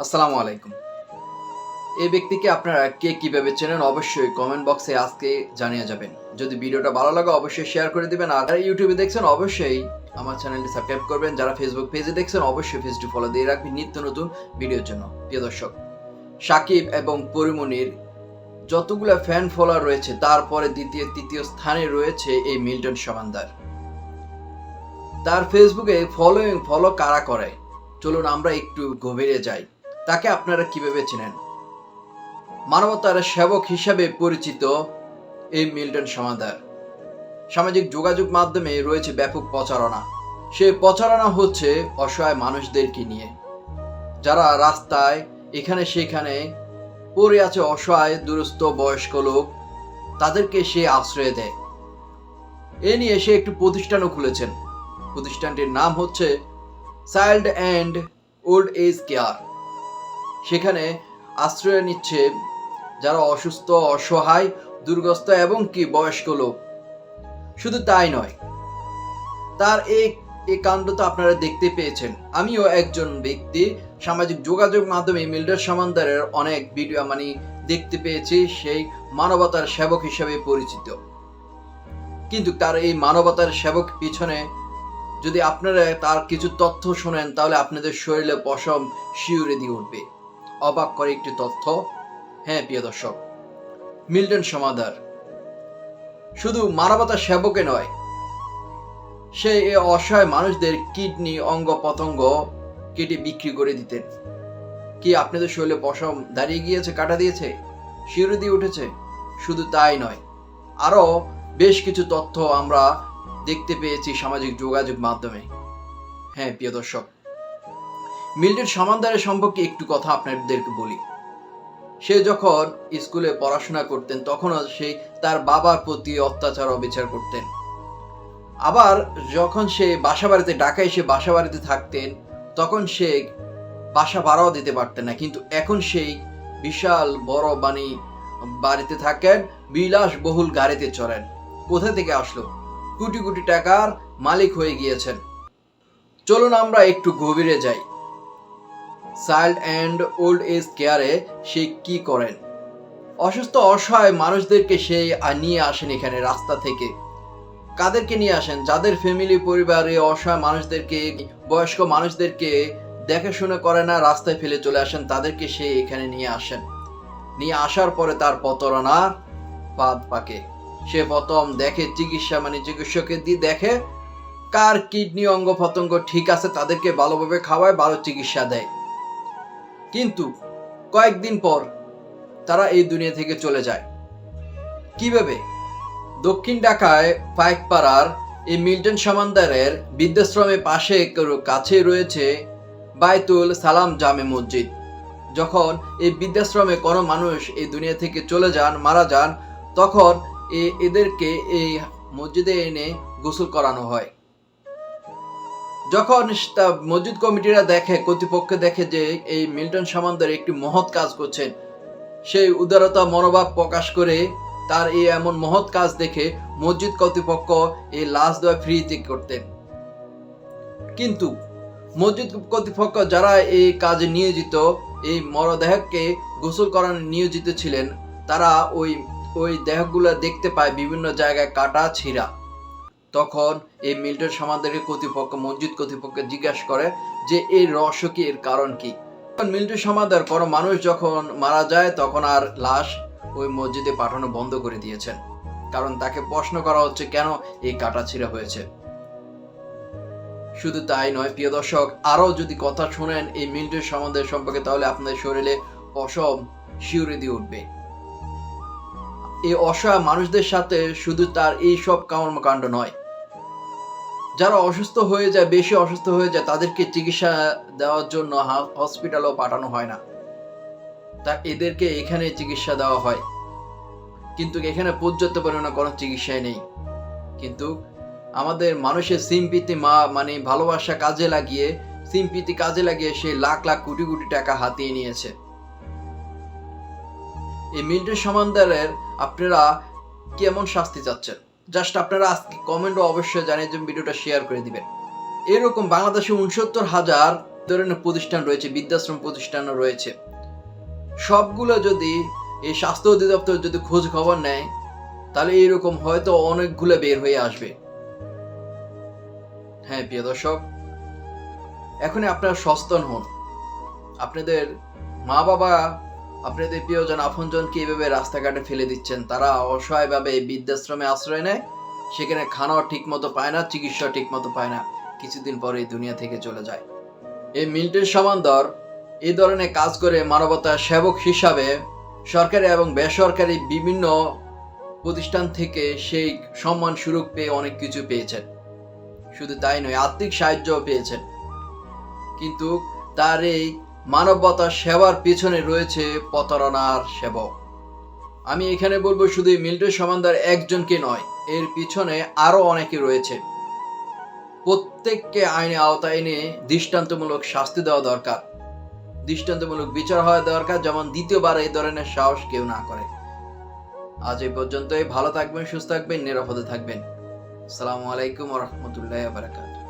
আসসালামু আলাইকুম। এই ব্যক্তিকে আপনারা কে কিভাবে চেনেন অবশ্যই কমেন্ট বক্সে আজকে জানিয়ে যাবেন। যদি ভিডিওটা ভালো লাগে অবশ্যই শেয়ার করে দিবেন। আর যারা ইউটিউবে দেখছেন অবশ্যই আমার চ্যানেলটি সাবস্ক্রাইব করবেন। যারা ফেসবুক পেজে দেখছেন অবশ্যই পেজটি ফলো দিয়ে রাখবেন নিত্য নতুন ভিডিওর জন্য। প্রিয় দর্শক, সাকিব এবং পরিমণির যতগুলো ফ্যান ফলোয়ার রয়েছে তারপরে দ্বিতীয় তৃতীয় স্থানে রয়েছে এই মিল্টন সমান্দার। তার ফেসবুকে ফলো কারা করে, চলুন আমরা একটু গভীরে যাই। তাকে আপনারা কিভাবে চেনেন? মানবতার সেবক হিসাবে পরিচিত এই মিল্টন সমাদার। সামাজিক যোগাযোগ মাধ্যমে রয়েছে ব্যাপক প্রচারণা। সেই প্রচারণা হচ্ছে অসহায় মানুষদেরকে নিয়ে, যারা রাস্তায় এখানে সেখানে পড়ে আছে, অসহায় দুরস্থ বয়স্ক লোক, তাদেরকে সে আশ্রয় দেয়। এ নিয়ে সে একটি প্রতিষ্ঠানও খুলেছেন। প্রতিষ্ঠানটির নাম হচ্ছে child and old age care. সেখানে আশ্রয় নিচ্ছে যারা অসুস্থ, অসহায়, দুর্গত এবং কি বয়স্ক লোক। শুধু তাই নয়, তার এই কাণ্ড তো আপনারা দেখতে পেয়েছেন। আমিও একজন ব্যক্তি সামাজিক যোগাযোগ মাধ্যমে মিল্টন সমান্দারের অনেক ভিডিও দেখতে পেয়েছি। সেই মানবতার সেবক হিসেবে পরিচিত। কিন্তু তার এই মানবতার সেবক পিছনে যদি আপনারা তার কিছু তথ্য শোনেন তাহলে আপনাদের শরীরে পশম শিউরে দিয়ে উঠবে। অবাক করে একটি তথ্য। হ্যাঁ প্রিয় দর্শক, মিল্টন সমাদার শুধু মানবতার সেবকে নয়, সে এ অসহায় মানুষদের কিডনি অঙ্গ প্রত্যঙ্গ কেটে বিক্রি করে দিতেন। কি আপনাদের শরীরে পশম দাঁড়িয়ে গিয়েছে, কাটা দিয়েছে, শিউরে দিয়ে উঠেছে? শুধু তাই নয়, আরো বেশ কিছু তথ্য আমরা দেখতে পেয়েছি সামাজিক যোগাযোগ মাধ্যমে। হ্যাঁ প্রিয় দর্শক, মিল্টন সমান্দারের সম্পর্কে একটু কথা আপনাদেরকে বলি। সে যখন স্কুলে পড়াশোনা করতেন তখনও সে তার বাবার প্রতি অত্যাচার অবিচার করতেন। আবার যখন সে বাসা বাড়িতে ঢাকায় এসে বাসা বাড়িতে থাকতেন তখন সে বাসা ভাড়াও দিতে পারতেন না। কিন্তু এখন সেই বিশাল বড় বাড়িতে থাকেন, বিলাসবহুল গাড়িতে চড়েন। কোথা থেকে আসলো? কোটি কোটি টাকার মালিক হয়ে গিয়েছেন। চলুন আমরা একটু গভীরে যাই। চাইল্ড অ্যান্ড ওল্ড এজ কেয়ারে সে কি করেন? অসুস্থ অসহায় মানুষদেরকে সে নিয়ে আসেন এখানে রাস্তা থেকে। কাদেরকে নিয়ে আসেন? যাদের ফ্যামিলি পরিবারে অসহায় মানুষদেরকে, বয়স্ক মানুষদেরকে দেখাশোনা করে না, রাস্তায় ফেলে চলে আসেন, তাদেরকে সে এখানে নিয়ে আসেন। নিয়ে আসার পরে তার প্রতারণার ফাঁদ পাকে। সে প্রথম দেখে চিকিৎসকের দিয়ে দেখে কার কিডনি অঙ্গ প্রত্যঙ্গ ঠিক আছে, তাদেরকে ভালোভাবে খাওয়ায়, ভালো চিকিৎসা দেয়। কিন্তু কয়েকদিন পর তারা এই দুনিয়া থেকে চলে যায়। কিভাবে? দক্ষিণ ঢাকায় পাইকপাড়ার এই মিল্টন সমান্দারের বৃদ্ধাশ্রমের পাশে কাছে রয়েছে বাইতুল সালাম জামে মসজিদ। যখন এই বৃদ্ধাশ্রমে কোনো মানুষ এই দুনিয়া থেকে চলে যান, মারা যান, তখন এদেরকে এই মসজিদে এনে গোসল করানো হয়। যখন মসজিদ কমিটিরা দেখে, কর্তৃপক্ষ দেখে যে এই মিল্টন সমান্দার একটি মহৎ কাজ করছেন, সেই উদারতা মনোভাব প্রকাশ করে তার এই এমন মহৎ কাজ দেখে মসজিদ কর্তৃপক্ষ এই লাশ দেওয়া ফ্রিতে করতেন। কিন্তু মসজিদ কর্তৃপক্ষ যারা এই কাজে নিয়োজিত, এই মরদেহকে গোসল করানো নিয়োজিত ছিলেন, তারা ওই দেহগুলো দেখতে পায় বিভিন্ন জায়গায় কাটা ছিঁড়া। তখন এই মিল্টন সমান্দারের কর্তৃপক্ষ মসজিদ কর্তৃপক্ষকে জিজ্ঞাসা করে যে এই রহস্য কি, এর কারণ কি? মিল্টন সমান্দার কোনো মানুষ যখন মারা যায় তখন আর লাশ ওই মসজিদে পাঠানো বন্ধ করে দিয়েছেন, কারণ তাকে প্রশ্ন করা হচ্ছে কেন এই কাটাছিঁড়া হয়েছে। শুধু তাই নয় প্রিয় দর্শক, আরো যদি কথা শুনেন এই মিল্টন সমান্দার সম্পর্কে তাহলে আপনাদের শরীরে পশম শিউরে দিয়ে উঠবে। এই অসহায় মানুষদের সাথে শুধু তার এই সব কর্মকাণ্ড নয়, যারা অসুস্থ হয়ে যায়, বেশি অসুস্থ হয়ে যায়, তাদেরকে চিকিৎসা দেওয়ার জন্য হসপিটালও পাঠানো হয় না, তা এদেরকে এখানে চিকিৎসা দেওয়া হয়। কিন্তু এখানে পর্যাপ্ত পরিমাণে কোনো চিকিৎসাই নেই। কিন্তু আমাদের মানুষের সিম্পিতি ভালোবাসা কাজে লাগিয়ে সে লাখ লাখ কোটি কোটি টাকা হাতিয়ে নিয়েছে। এই মিল্টন সমান্দারের আপনারা কেমন শাস্তি চাচ্ছেন? জাস্ট আপনারা আজকে কমেন্টও অবশ্যই জানিয়ে যে ভিডিওটা শেয়ার করে দিবেন। এরকম বাংলাদেশে 69,000 ধরনের প্রতিষ্ঠান রয়েছে, বৃদ্ধাশ্রম প্রতিষ্ঠানও রয়েছে। সবগুলো যদি এই স্বাস্থ্য অধিদপ্তর যদি খোঁজ খবর নেয়, তাহলে এরকম হয়তো অনেকগুলো বের হয়ে আসবে। হ্যাঁ প্রিয় দর্শক, এখনই আপনারা সচেতন হন। আপনাদের মা বাবা, আপনাদের প্রিয়জন আপনজনকে এইভাবে রাস্তাঘাটে ফেলে দিচ্ছেন, তারা অসহায়ভাবে এই বৃদ্ধাশ্রমে আশ্রয় নেয়, সেখানে খানাও ঠিক মতো পায় না, চিকিৎসা ঠিক মতো পায় না, কিছুদিন পরে এই দুনিয়া থেকে চলে যায়। এই মিল্টন সমান্দর এই ধরনের কাজ করে মানবতার সেবক হিসাবে সরকারি এবং বেসরকারি বিভিন্ন প্রতিষ্ঠান থেকে সেই সম্মান সুযোগ পেয়ে অনেক কিছু পেয়েছেন। শুধু তাই নয়, আর্থিক সাহায্যও পেয়েছেন। কিন্তু তার এই মানবতার সেবার পিছনে রয়েছে প্রতারণার সেবক। আমি এখানে বলবো শুধু মিল্টন সমান্দর একজনকে নয়, এর পিছনে আরো অনেকে রয়েছে। প্রত্যেককে আইনে আওতায় এনে দৃষ্টান্তমূলক শাস্তি দেওয়া দরকার, দৃষ্টান্তমূলক বিচার হওয়া দরকার, যেমন দ্বিতীয়বার এই ধরনের সাহস কেউ না করে। আজ এই পর্যন্তই। ভালো থাকবেন, সুস্থ থাকবেন, নিরাপদে থাকবেন। আসসালামু আলাইকুম ওয়া রাহমাতুল্লাহি ওয়া বারাকাতুহু।